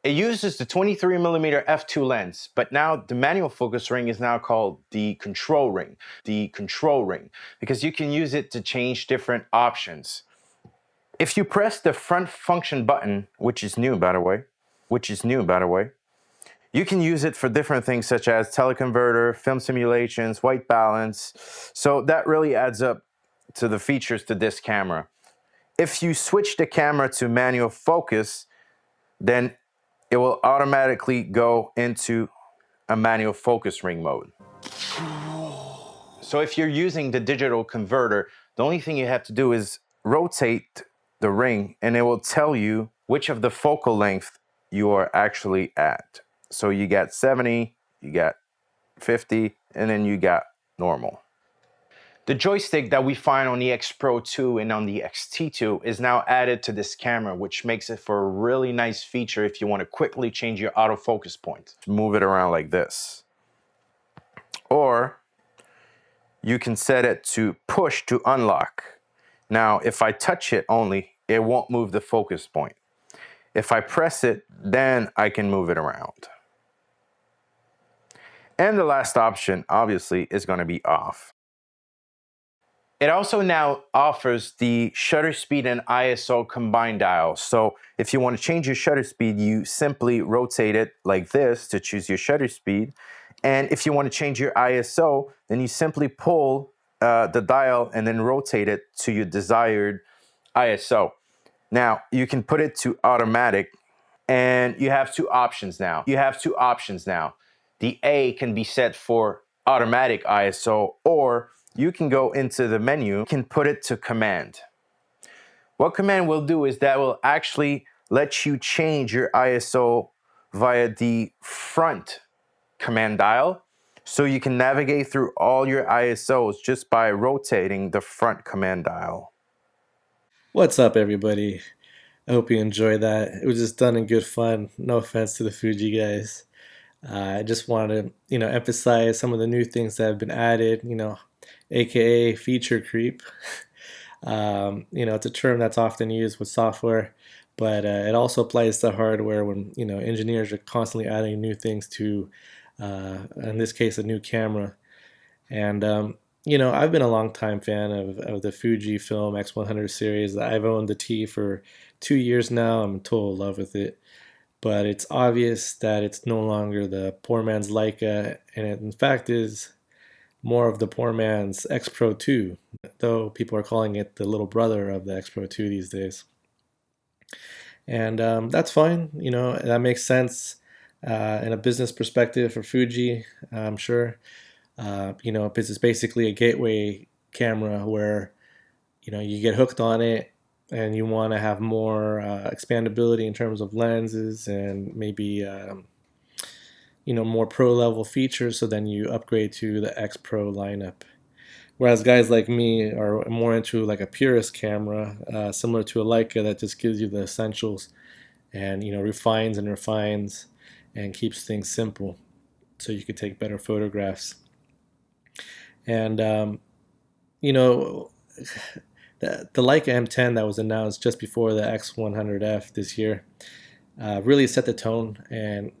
It uses the 23mm f2 lens, but now the manual focus ring is now called the control ring, because you can use it to change different options. If you press the front function button, which is new by the way, you can use it for different things such as teleconverter, film simulations, white balance. So that really adds up to the features to this camera. If you switch the camera to manual focus, then it will automatically go into a manual focus ring mode. So if you're using the digital converter, the only thing you have to do is rotate the ring and it will tell you which of the focal length you are actually at. So you got 70, you got 50, and then you got normal. The joystick that we find on the X-Pro2 and on the X-T2 is now added to this camera, which makes it for a really nice feature if you want to quickly change your autofocus point. Move it around like this. Or you can set it to push to unlock. Now, if I touch it only, it won't move the focus point. If I press it, then I can move it around. And the last option, obviously, is going to be off. It also now offers the shutter speed and ISO combined dial. So if you want to change your shutter speed, you simply rotate it like this to choose your shutter speed. And if you want to change your ISO, then you simply pull the dial and then rotate it to your desired ISO. Now, you can put it to automatic, and you have two options now. The A can be set for automatic ISO, or you can go into the menu, you can put it to command. What command will do is that will actually let you change your ISO via the front command dial, so you can navigate through all your ISOs just by rotating the front command dial. What's up, everybody? I hope you enjoyed that. It was just done in good fun. No offense to the Fuji guys. I just wanted to, emphasize some of the new things that have been added, aka feature creep. It's a term that's often used with software, but it also applies to hardware when, engineers are constantly adding new things to, in this case, a new camera. And, I've been a long time fan of the Fujifilm X100 series. I've owned the T for 2 years now. I'm in total love with it. But it's obvious that it's no longer the poor man's Leica, and it in fact is more of the poor man's X-Pro2, though people are calling it the little brother of the X-Pro2 these days. And that's fine, that makes sense in a business perspective for Fuji, I'm sure. Because it's basically a gateway camera where, you get hooked on it, and you want to have more expandability in terms of lenses and maybe more pro level features, so then you upgrade to the X Pro lineup. Whereas guys like me are more into like a purist camera, similar to a Leica, that just gives you the essentials and refines and keeps things simple so you could take better photographs. And the Leica M10 that was announced just before the X100F this year really set the tone and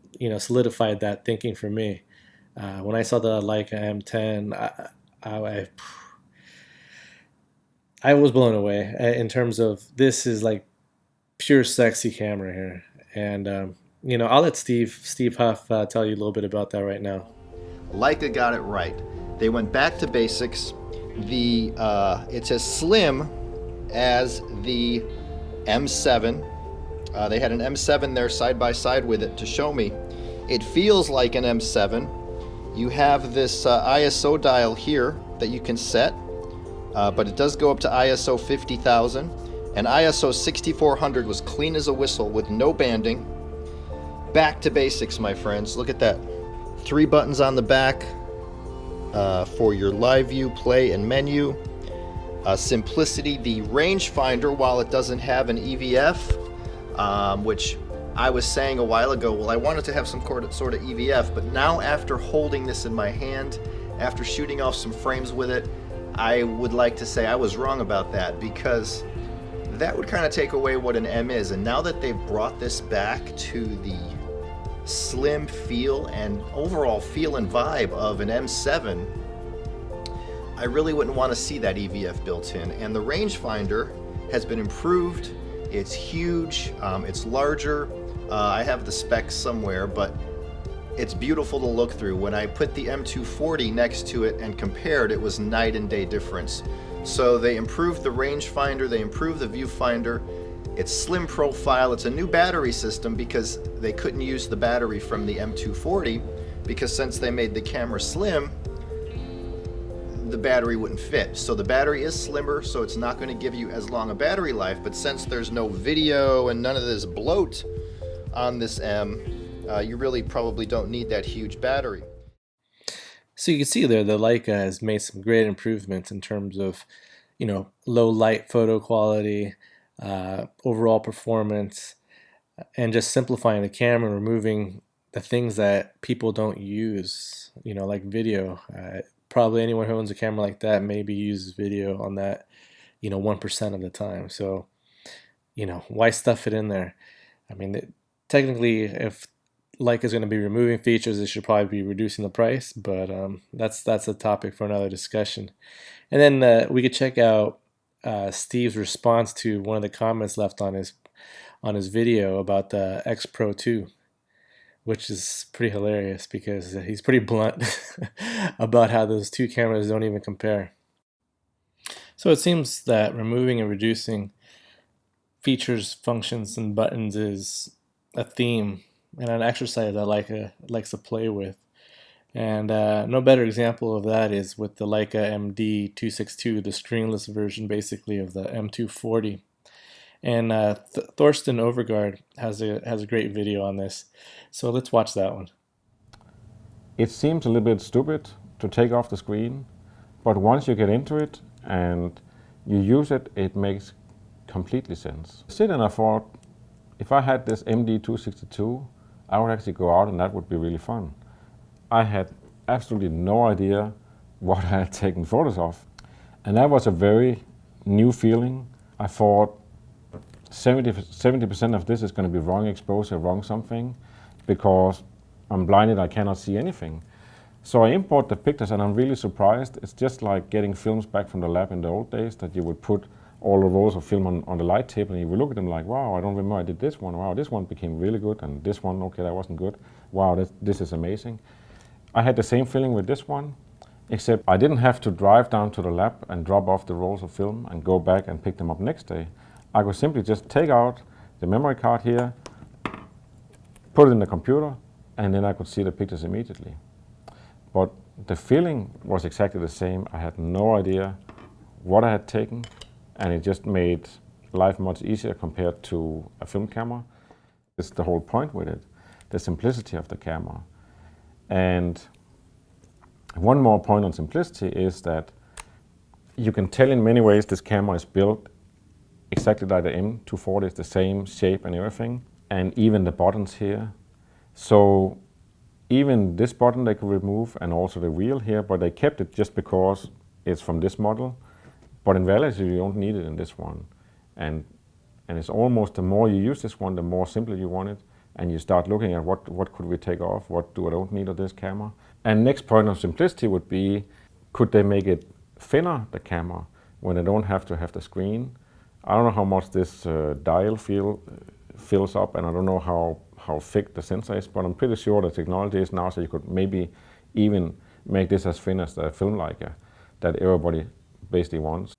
solidified that thinking for me. When I saw the Leica M10, I was blown away in terms of this is like pure sexy camera here. And I'll let Steve Huff tell you a little bit about that right now. Leica got it right. They went back to basics. It's as slim as the M7. They had an M7 there side by side with it to show me. It feels like an M7. You have this ISO dial here that you can set, but it does go up to ISO 50,000. And ISO 6400 was clean as a whistle with no banding. Back to basics, my friends. Look at that. 3 buttons on the back. For your live view, play, and menu. Simplicity, the rangefinder, while it doesn't have an EVF, which I was saying a while ago, well, I wanted to have some sort of EVF, but now after holding this in my hand, after shooting off some frames with it, I would like to say I was wrong about that, because that would kind of take away what an M is. And now that they've brought this back to the slim feel and overall feel and vibe of an M7, I really wouldn't want to see that EVF built in. And the rangefinder has been improved. It's huge, it's larger. I have the specs somewhere, but it's beautiful to look through. When I put the M240 next to it and compared, it was night and day difference. So they improved the rangefinder, they improved the viewfinder. It's slim profile. It's a new battery system because they couldn't use the battery from the M240 because since they made the camera slim, the battery wouldn't fit. So the battery is slimmer, so it's not going to give you as long a battery life, but since there's no video and none of this bloat on this M, you really probably don't need that huge battery. So you can see there the Leica has made some great improvements in terms of, low light photo quality, overall performance, and just simplifying the camera, removing the things that people don't use, like video. Probably anyone who owns a camera like that maybe uses video on that, 1% of the time. So, why stuff it in there? I mean, technically, if Leica is going to be removing features, it should probably be reducing the price, but that's a topic for another discussion. And then we could check out Steve's response to one of the comments left on his video about the X-Pro2, which is pretty hilarious because he's pretty blunt about how those two cameras don't even compare. So it seems that removing and reducing features, functions, and buttons is a theme and an exercise that Leica likes to play with. And no better example of that is with the Leica M-D 262, the screenless version basically of the M240. And Thorsten Overgaard has a great video on this. So let's watch that one. It seems a little bit stupid to take off the screen, but once you get into it and you use it, it makes completely sense. Sit and I thought, if I had this M-D 262, I would actually go out and that would be really fun. I had absolutely no idea what I had taken photos of. And that was a very new feeling. I thought 70% of this is going to be wrong exposure, wrong something, because I'm blinded, I cannot see anything. So I import the pictures and I'm really surprised. It's just like getting films back from the lab in the old days that you would put all the rolls of film on the light table and you would look at them like, wow, I don't remember I did this one. Wow, this one became really good, and this one, okay, that wasn't good. Wow, this is amazing. I had the same feeling with this one, except I didn't have to drive down to the lab and drop off the rolls of film and go back and pick them up next day. I could simply just take out the memory card here, put it in the computer, and then I could see the pictures immediately. But the feeling was exactly the same. I had no idea what I had taken, and it just made life much easier compared to a film camera. It's the whole point with it, the simplicity of the camera. And one more point on simplicity is that you can tell in many ways this camera is built exactly like the M240, it's the same shape and everything, and even the buttons here. So even this button they could remove, and also the wheel here, but they kept it just because it's from this model. But in reality, you don't need it in this one. And it's almost the more you use this one, the more simple you want it, and you start looking at what could we take off, what do I don't need of this camera. And next point of simplicity would be, could they make it thinner, the camera, when they don't have to have the screen? I don't know how much this dial fills up, and I don't know how thick the sensor is, but I'm pretty sure the technology is now so you could maybe even make this as thin as the film Leica that everybody basically wants.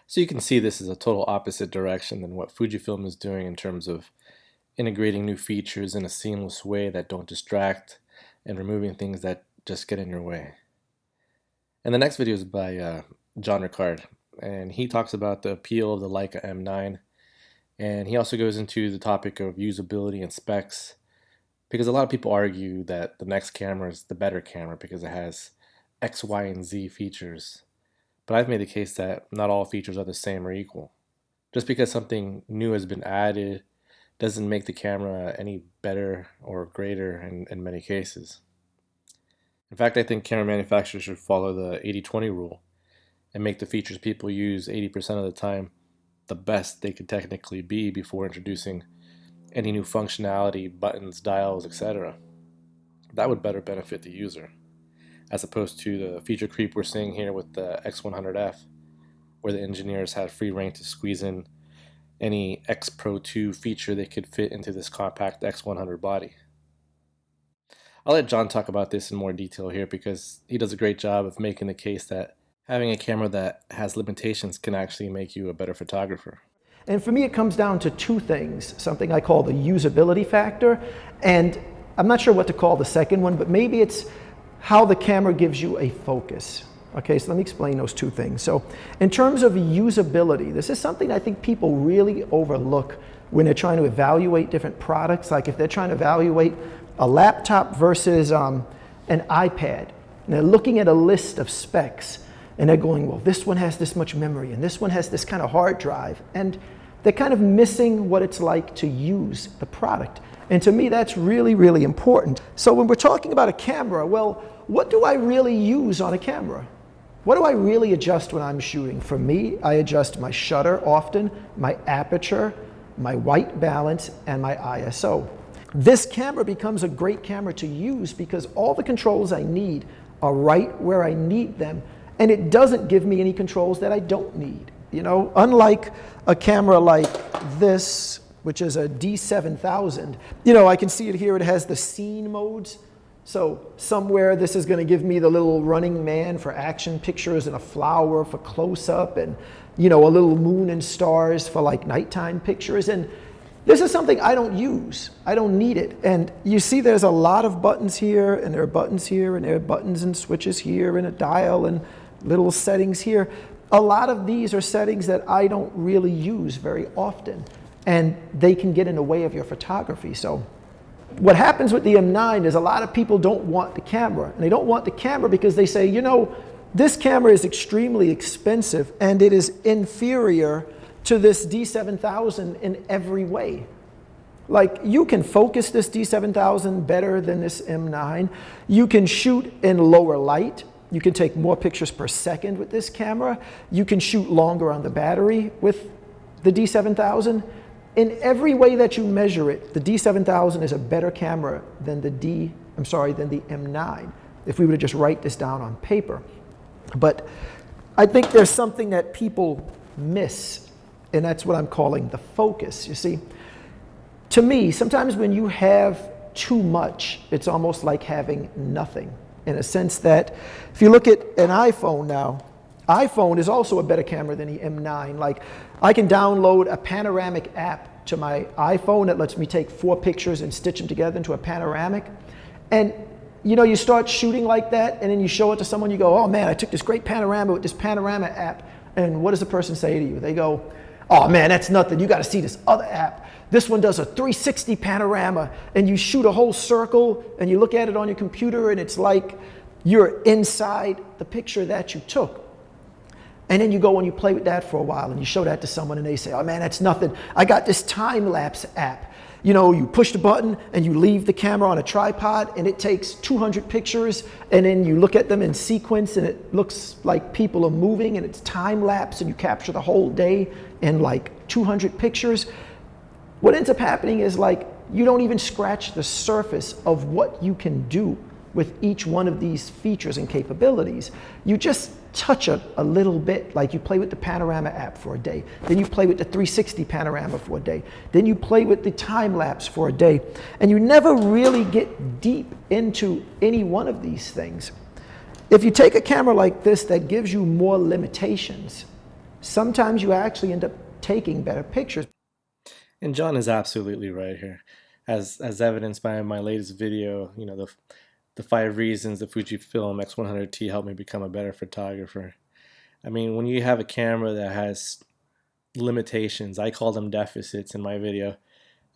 So you can see this is a total opposite direction than what Fujifilm is doing in terms of integrating new features in a seamless way that don't distract and removing things that just get in your way. And the next video is by John Ricard, and he talks about the appeal of the Leica M9, and he also goes into the topic of usability and specs, because a lot of people argue that the next camera is the better camera because it has X, Y, and Z features. But I've made the case that not all features are the same or equal. Just because something new has been added doesn't make the camera any better or greater in many cases. In fact, I think camera manufacturers should follow the 80-20 rule and make the features people use 80% of the time the best they could technically be before introducing any new functionality, buttons, dials, etc. That would better benefit the user, as opposed to the feature creep we're seeing here with the X100F, where the engineers had free rein to squeeze in any X-Pro2 feature they could fit into this compact X100 body. I'll let John talk about this in more detail here because he does a great job of making the case that having a camera that has limitations can actually make you a better photographer. And for me, it comes down to two things, something I call the usability factor, and I'm not sure what to call the second one, but maybe it's how the camera gives you a focus. Okay, so let me explain those two things. So in terms of usability, this is something I think people really overlook when they're trying to evaluate different products. Like if they're trying to evaluate a laptop versus an iPad, and they're looking at a list of specs, and they're going, well, this one has this much memory, and this one has this kind of hard drive, and they're kind of missing what it's like to use the product. And to me, that's really, really important. So when we're talking about a camera, well, what do I really use on a camera? What do I really adjust when I'm shooting? For me, I adjust my shutter often, my aperture, my white balance, and my ISO. This camera becomes a great camera to use because all the controls I need are right where I need them, and it doesn't give me any controls that I don't need. You know, unlike a camera like this, which is a D7000, you know, I can see it here, it has the scene modes. So somewhere this is going to give me the little running man for action pictures and a flower for close-up and, you know, a little moon and stars for like nighttime pictures. And this is something I don't use. I don't need it. And you see there's a lot of buttons here, and there are buttons here, and there are buttons and switches here, and a dial and little settings here. A lot of these are settings that I don't really use very often, and they can get in the way of your photography. So what happens with the M9 is a lot of people don't want the camera, and they don't want the camera because they say, you know, this camera is extremely expensive and it is inferior to this D7000 in every way. Like, you can focus this D7000 better than this M9. You can shoot in lower light. You can take more pictures per second with this camera. You can shoot longer on the battery with the D7000. In every way that you measure it, the D7000 is a better camera than the M9, if we were to just write this down on paper. But I think there's something that people miss, and that's what I'm calling the focus. You see, to me, sometimes when you have too much, it's almost like having nothing, in a sense that if you look at an iPhone now, iPhone is also a better camera than the M9. Like, I can download a panoramic app to my iPhone that lets me take 4 pictures and stitch them together into a panoramic. And you know, you start shooting like that, and then you show it to someone, you go, oh man, I took this great panorama with this panorama app. And what does the person say to you? They go, oh man, that's nothing. You got to see this other app. This one does a 360 panorama, and you shoot a whole circle, and you look at it on your computer, and it's like you're inside the picture that you took. And then you go and you play with that for a while, and you show that to someone, and they say, oh man, that's nothing. I got this time-lapse app. You know, you push the button and you leave the camera on a tripod, and it takes 200 pictures, and then you look at them in sequence, and it looks like people are moving, and it's time-lapse, and you capture the whole day in like 200 pictures. What ends up happening is, like, you don't even scratch the surface of what you can do with each one of these features and capabilities. You just touch it a little bit, like you play with the panorama app for a day, then you play with the 360 panorama for a day, then you play with the time lapse for a day, and you never really get deep into any one of these things. If you take a camera like this that gives you more limitations, sometimes you actually end up taking better pictures. And John is absolutely right here, as evidenced by my latest video, you know, the 5 reasons the Fujifilm X100T helped me become a better photographer. I mean, when you have a camera that has limitations, I call them deficits in my video,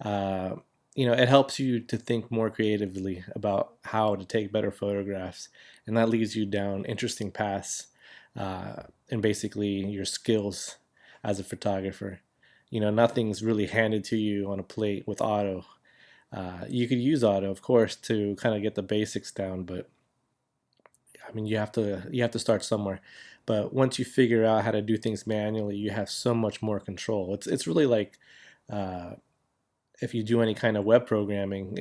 you know, it helps you to think more creatively about how to take better photographs, and that leads you down interesting paths and basically your skills as a photographer. You know, nothing's really handed to you on a plate with auto. You could use auto, of course, to kind of get the basics down, but I mean, you have to start somewhere. But once you figure out how to do things manually, you have so much more control. It's really like if you do any kind of web programming,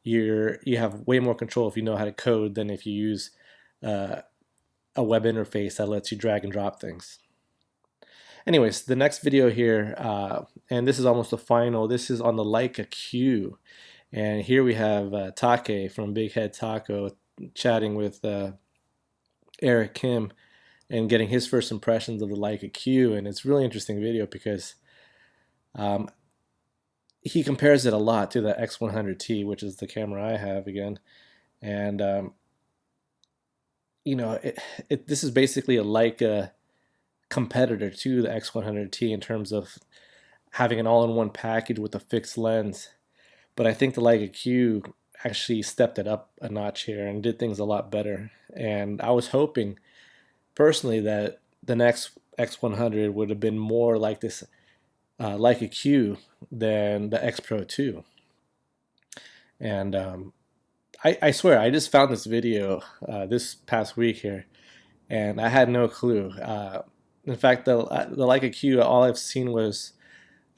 you have way more control if you know how to code than if you use a web interface that lets you drag and drop things. Anyways, the next video here, and this is almost the final. This is on the Leica Q, and here we have Take from Big Head Taco chatting with Eric Kim and getting his first impressions of the Leica Q. And it's a really interesting video because he compares it a lot to the X100T, which is the camera I have again. And you know, this is basically a Leica competitor to the X100T in terms of having an all-in-one package with a fixed lens. But I think the Leica Q actually stepped it up a notch here and did things a lot better. And I was hoping personally that the next X100 would have been more like this Leica Q than the X-Pro2. And I swear, I just found this video this past week here, and I had no clue. In fact, the Leica Q, all I've seen was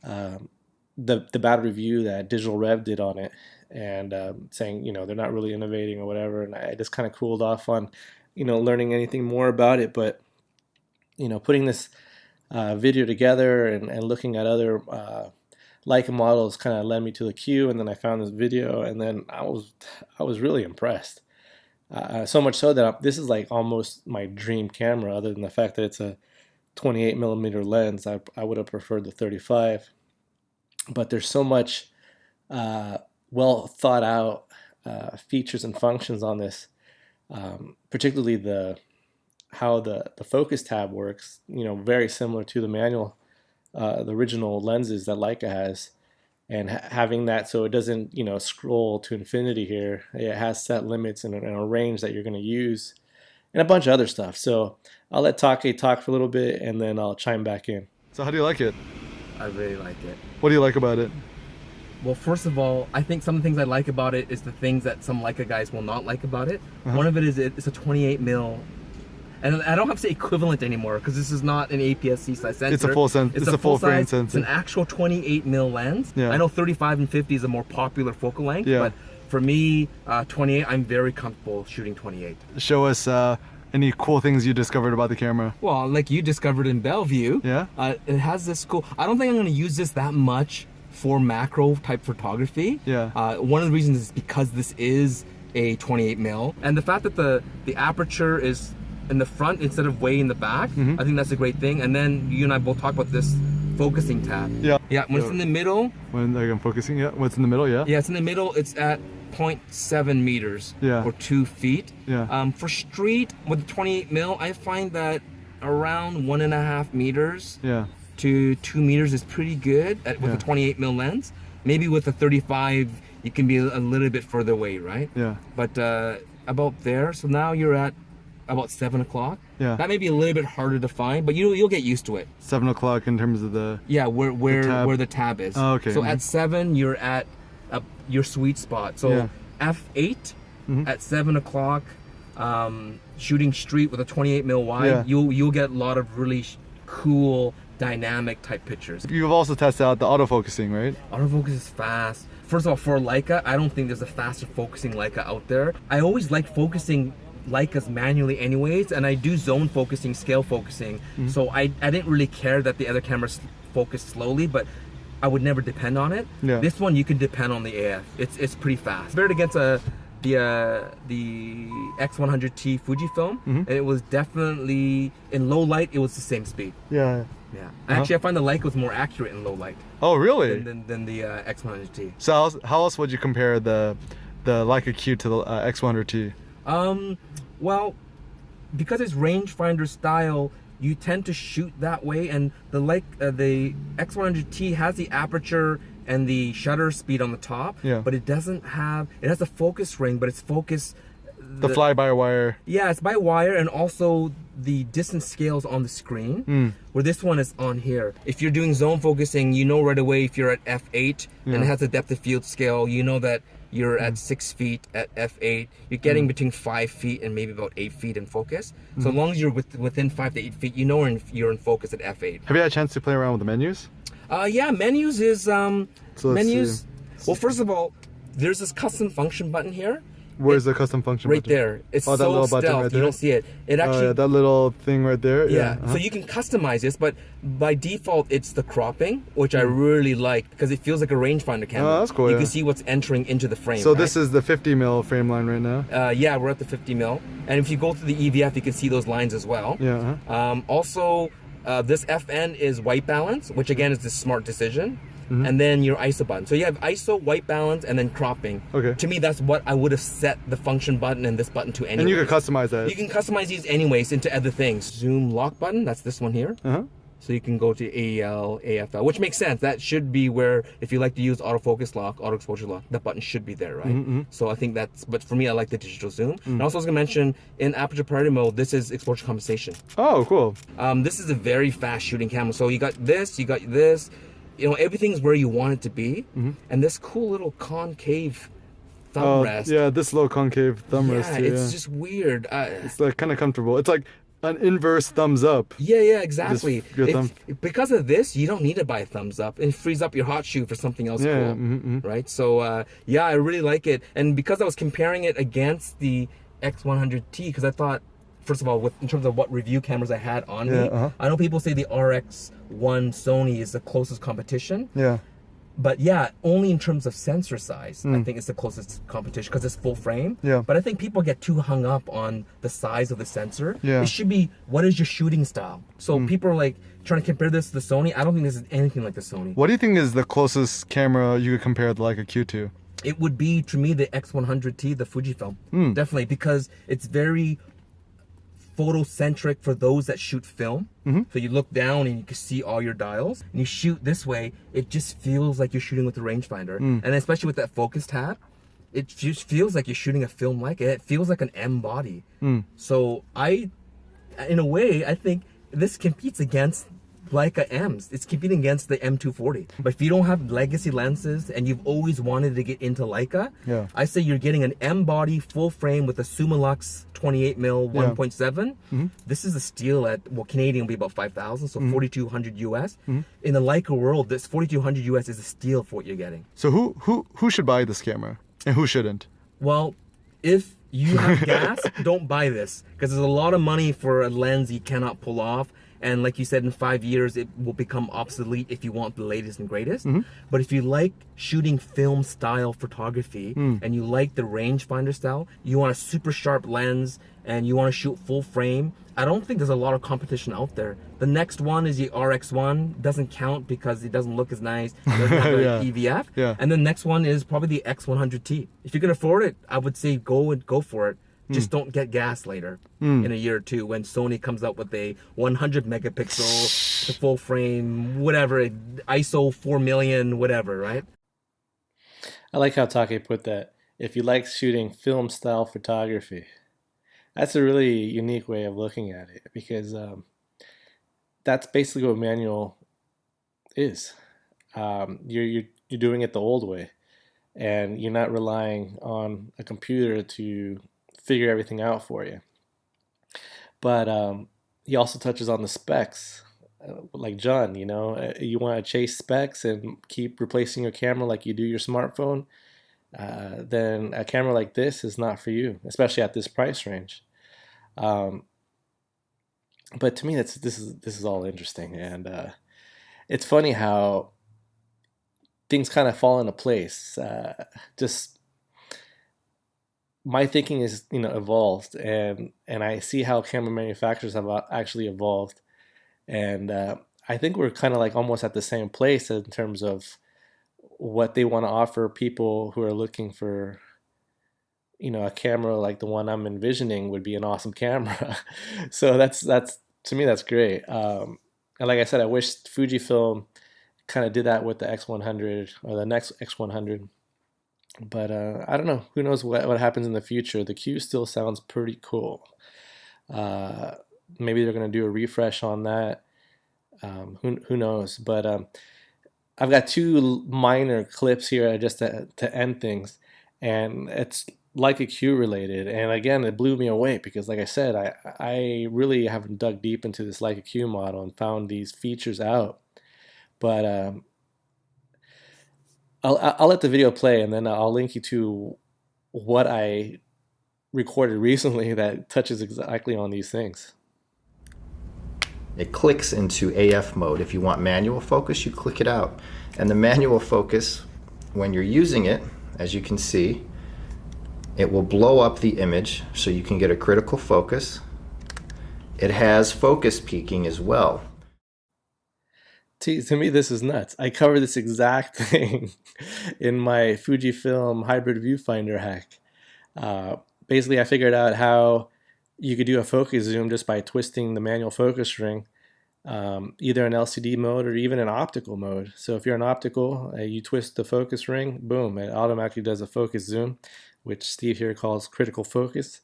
the bad review that Digital Rev did on it, and saying, you know, they're not really innovating or whatever. And I just kind of cooled off on, you know, learning anything more about it. But, you know, putting this video together and looking at other Leica models kind of led me to the Q, and then I found this video, and then I was really impressed. So much so that this is like almost my dream camera, other than the fact that it's a 28mm lens. I would have preferred the 35, but there's so much well thought out features and functions on this, particularly how the focus tab works. You know, very similar to the manual, the original lenses that Leica has, and having that so it doesn't, you know, scroll to infinity here. It has set limits and a range that you're going to use, and a bunch of other stuff. So I'll let Take talk for a little bit, and then I'll chime back in. So how do you like it? I really like it. What do you like about it? Well, first of all, I think some of the things I like about it is the things that some Leica guys will not like about it. One of it is it's a 28mm. And I don't have to say equivalent anymore because this is not an APS-C size sensor. It's a full sensor. It's a full frame sensor. It's an actual 28mm lens. Yeah. I know 35 and 50 is a more popular focal length, yeah, but for me, 28, I'm very comfortable shooting 28. Show us any cool things you discovered about the camera. Well, like you discovered in Bellevue, yeah, it has this cool. I don't think I'm going to use this that much for macro type photography. Yeah. One of the reasons is because this is a 28mm, and the fact that the aperture is in the front instead of way in the back, I think that's a great thing. And then you and I both talk about this focusing tab. Yeah. Yeah, when it's in the middle. When I'm focusing, yeah. What's in the middle, yeah? Yeah, it's in the middle. It's at 0.7 meters, yeah, or 2 feet. Yeah. For street with the 28mm, I find that around 1.5 meters, yeah, to 2 meters is pretty good with a 28mm lens. Maybe with a 35, you can be a little bit further away, right? Yeah. But about there. So now you're at about 7 o'clock. Yeah. That may be a little bit harder to find, but you'll get used to it. 7 o'clock in terms of the where the tab is. Oh, okay. So at 7 you're at your sweet spot. So f8 at 7 o'clock, shooting street with a 28mm wide, you'll get a lot of really cool dynamic type pictures. You've also tested out the autofocusing, right? Autofocus is fast. First of all, for Leica, I don't think there's a faster focusing Leica out there. I always like focusing Leicas manually anyways, and I do zone focusing, scale focusing, so I didn't really care that the other cameras focus slowly, but I would never depend on it. Yeah. This one you can depend on the AF. It's pretty fast. Compared against the X100T Fujifilm, and it was definitely in low light. It was the same speed. Yeah. Yeah. Actually, I find the Leica was more accurate in low light. Oh, really? Than the X100T. So how else would you compare the Leica Q to the X100T? Well, because it's rangefinder style, you tend to shoot that way, and the X100T has the aperture and the shutter speed on the top, but it doesn't have, it has a focus ring, but it's focus... The fly-by-wire. Yeah, it's by wire, and also the distance scales on the screen, where this one is on here. If you're doing zone focusing, you know right away if you're at f8 and it has a depth of field scale, you know that you're at 6 feet at f8. You're getting between 5 feet and maybe about 8 feet in focus. So as long as you're within 5 to 8 feet, you know you're in focus at f8. Have you had a chance to play around with the menus? Yeah, menus is So let's menus. see. Well, first of all, there's this custom function button here. Where's the custom function Right button? there. It's that so little stealth, button right you there? don't see it. It Oh, actually, yeah, that little thing right there. yeah. Uh-huh. So you can customize this, but by default, it's the cropping, which I really like because it feels like a rangefinder camera. Oh, that's cool, You yeah. can see what's entering into the frame. So right? this is the 50 mil frame line right now. Yeah, we're at the 50 mil, and if you go through the EVF, you can see those lines as well. Yeah. Also, this FN is white balance, which again is the smart decision. And then your ISO button. So you have ISO, white balance, and then cropping. Okay. To me, that's what I would have set the function button and this button to anyway. And you can customize that. You can customize these anyways into other things. Zoom lock button, that's this one here. Uh-huh. So you can go to AEL, AFL, which makes sense. That should be where, if you like to use autofocus lock, auto exposure lock, that button should be there, right? So I think that's, but for me, I like the digital zoom. And also I was gonna mention, in aperture priority mode, this is exposure compensation. Oh, cool. This is a very fast shooting camera. So you got this, you know, everything's where you want it to be. And this cool little concave thumb rest. Yeah, this little concave thumb rest. Yeah, Here, it's just weird. it's like kind of comfortable. It's like an inverse thumbs up. Yeah, exactly. Just your thumb. Because of this, you don't need to buy a thumbs up. It frees up your hot shoe for something else Yeah, cool, right? So yeah, I really like it. And because I was comparing it against the X100T, because I thought, first of all, in terms of what review cameras I had on me, I know people say the RX1 Sony is the closest competition. Yeah. But yeah, only in terms of sensor size, I think it's the closest competition because it's full frame. Yeah. But I think people get too hung up on the size of the sensor. Yeah. It should be, what is your shooting style? So people are like trying to compare this to the Sony. I don't think this is anything like the Sony. What do you think is the closest camera you could compare the Leica Q to? It would be, to me, the X100T, the Fujifilm. Definitely, because it's very photocentric for those that shoot film. So you look down and you can see all your dials, and you shoot this way, it just feels like you're shooting with a rangefinder. And especially with that focus tab, it just feels like you're shooting a film like it. It feels like an M body. So in a way, I think this competes against Leica M's. It's competing against the M240. But if you don't have legacy lenses and you've always wanted to get into Leica, I say you're getting an M body full frame with a Summilux 28mm 1.7. This is a steal at, well, Canadian will be about 5,000, so 4,200 US. In the Leica world, this 4,200 US is a steal for what you're getting. So who should buy this camera and who shouldn't? Well, if you have gas, don't buy this, because there's a lot of money for a lens you cannot pull off. And like you said, in 5 years, it will become obsolete if you want the latest and greatest. But if you like shooting film style photography and you like the rangefinder style, you want a super sharp lens and you want to shoot full frame, I don't think there's a lot of competition out there. The next one is the RX1. Doesn't count because it doesn't look as nice. It doesn't have the EVF. And the next one is probably the X100T. If you can afford it, I would say go for it. Just don't get gas later in a year or two when Sony comes out with a 100 megapixel, the full frame, whatever, ISO 4 million, whatever, right? I like how Take put that. If you like shooting film style photography, that's a really unique way of looking at it, because that's basically what manual is. You're doing it the old way, and you're not relying on a computer to figure everything out for you. But he also touches on the specs, like John, you know, you want to chase specs and keep replacing your camera like you do your smartphone, then a camera like this is not for you, especially at this price range. But to me, this is all interesting, and it's funny how things kind of fall into place. Just my thinking is, you know, evolved, and I see how camera manufacturers have actually evolved, and I think we're kind of like almost at the same place in terms of what they want to offer people who are looking for, you know, a camera like the one I'm envisioning would be an awesome camera. So that's to me, that's great. And like I said, I wish Fujifilm kind of did that with the X100 or the next X100. But I don't know. Who knows what happens in the future? The Q still sounds pretty cool. Maybe they're going to do a refresh on that. Who knows? But I've got two minor clips here just to end things. and it's Leica Q related. And again, it blew me away because, like I said, I really haven't dug deep into this Leica Q model and found these features out. But I'll let the video play, and then I'll link you to what I recorded recently that touches exactly on these things. It clicks into AF mode. If you want manual focus, you click it out. And the manual focus, when you're using it, as you can see, it will blow up the image so you can get a critical focus. It has focus peaking as well. To me, this is nuts. I cover this exact thing in my Fujifilm hybrid viewfinder hack. Basically, I figured out how you could do a focus zoom just by twisting the manual focus ring, either in LCD mode or even in optical mode. So if you're in optical, you twist the focus ring, boom, it automatically does a focus zoom, which Steve here calls critical focus.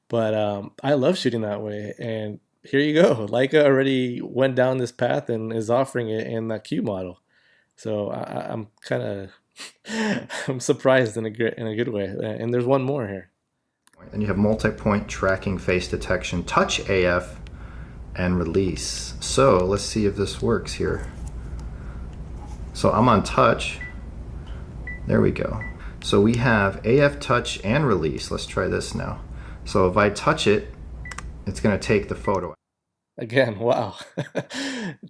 But I love shooting that way, and here you go. Leica already went down this path and is offering it in the Q model. So I'm kind of I'm surprised in a good way. And there's one more here. Then you have multi-point tracking face detection, touch AF, and release. So let's see if this works here. So I'm on touch. There we go. So we have AF touch and release. Let's try this now. So if I touch it, it's going to take the photo. Again, wow.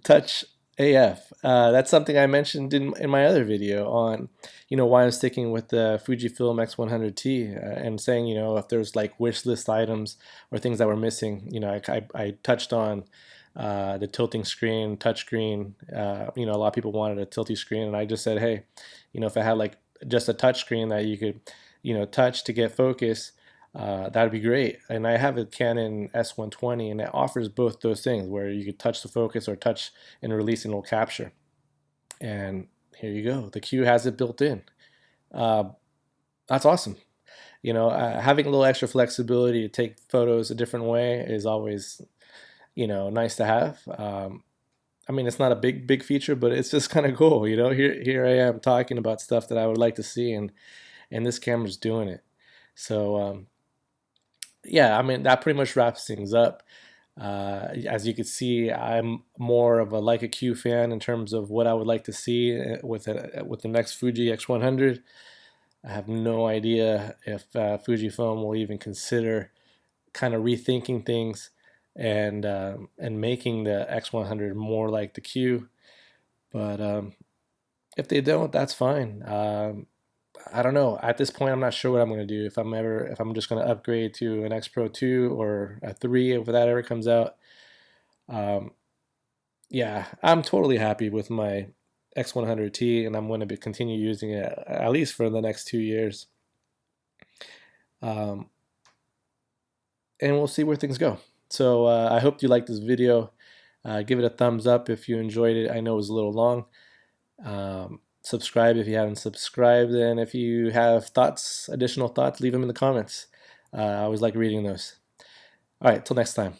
Touch AF. That's something I mentioned in my other video on, why I'm sticking with the Fujifilm X100T and saying, if there's like wish list items or things that were missing, I touched on the tilting screen, touch screen. A lot of people wanted a tilty screen, and I just said, hey, if I had like just a touch screen that you could, touch to get focus, that'd be great. And I have a Canon S120, and it offers both those things where you could touch the focus or touch and release, and it'll capture. And here you go. The Q has it built in. That's awesome. Having a little extra flexibility to take photos a different way is always, nice to have. I mean, it's not a big feature, but it's just kind of cool. Here I am talking about stuff that I would like to see, and this camera's doing it. So yeah, I mean, that pretty much wraps things up. As you can see, I'm more of a Leica Q fan in terms of what I would like to see with the next Fuji X100. I have no idea if Fujifilm will even consider kind of rethinking things and making the X100 more like the Q. But if they don't, that's fine. I don't know. At this point, I'm not sure what I'm going to do. If I'm just going to upgrade to an X-Pro2 or a 3 if that ever comes out. Yeah, I'm totally happy with my X100T, and I'm going to continue using it at least for the next 2 years. And we'll see where things go. So I hope you liked this video. Give it a thumbs up if you enjoyed it. I know it was a little long. Subscribe if you haven't subscribed, and if you have additional thoughts, leave them in the comments. I always like reading those. All right, till next time.